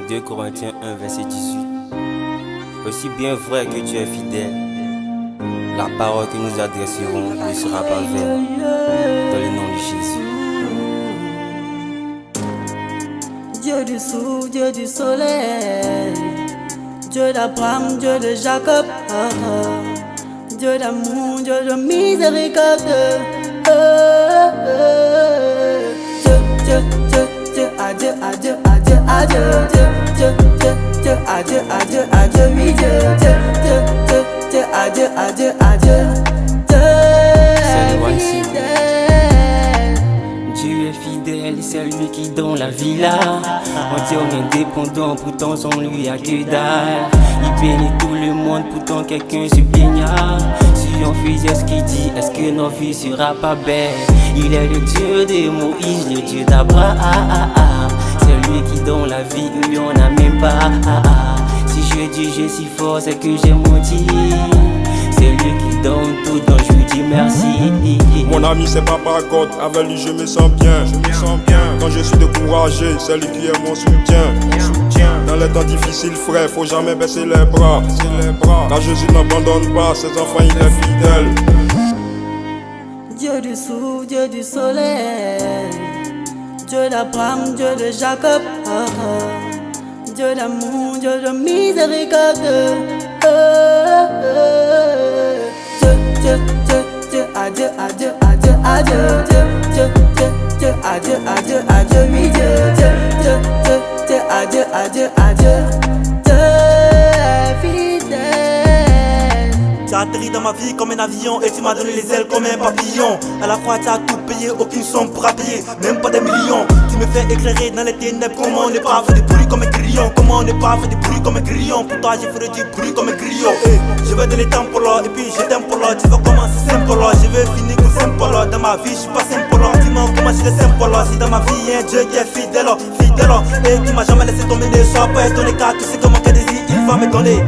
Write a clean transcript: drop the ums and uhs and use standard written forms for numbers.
2 Corinthiens 1, verset 18. Aussi bien vrai que tu es fidèle, la parole que nous adresserons ne sera pas vaine. Dans le nom de Jésus. Dieu du sou, Dieu du soleil, Dieu d'Abraham, Dieu de Jacob, Dieu d'amour, Dieu de miséricorde. Dieu, adieu, adieu, adieu, adieu, Dieu, adieu, adieu, adieu, oui, Dieu, adieu, adieu, adieu, Dieu est fidèle, c'est lui qui donne la vie là. On est indépendant, pourtant sans lui a que dalle. Il bénit tout le monde, pourtant quelqu'un se plaignera. Si on faisait ce qu'il dit, est-ce que nos vies sera pas belle? Il est le Dieu de Moïse, le Dieu d'Abraham. C'est lui qui donne la vie, lui on n'a même pas. Si je dis je suis fort, c'est que j'ai menti. C'est lui qui donne tout, donc je lui dis merci. Mon ami c'est Papa God, avec lui je me sens bien. Quand je suis découragé, c'est lui qui est mon soutien. Dans les temps difficiles frère, faut jamais baisser les bras. Car Jésus n'abandonne pas ses enfants, il est fidèle. Dieu du sou, Dieu du soleil, Dieu d'Abraham, Dieu de Jacob, Dieu d'amour, Dieu de miséricorde. Dieu, adieu, adieu, adieu, adieu, Dieu, adieu, adieu, adieu, oui, Dieu, adieu, adieu, adieu, fidèle. Tu as atterri dans ma vie comme un avion et tu m'as donné les ailes comme un papillon. À la fois tu as tout payé, aucune somme pour payer, même pas des millions. Tu me fais éclairer dans les ténèbres. Comment on n'est pas fait de bruit comme un grillon? Comment on n'est pas fait de bruit comme un grillon? Pour toi j'ai fait du bruit comme un grillon. Je vais donner temps pour l'or et puis je t'aime pour l'or. Tu vas commencer simple là, je vais finir comme simple là. Dans ma vie je suis pas simple là. Dis-moi comment je suis simple là. Si dans ma vie y'a un Dieu qui est fidèle, fidèle. Et qui m'a jamais laissé tomber, ne sois pas étonné car tu sais comment que désir il va me donner.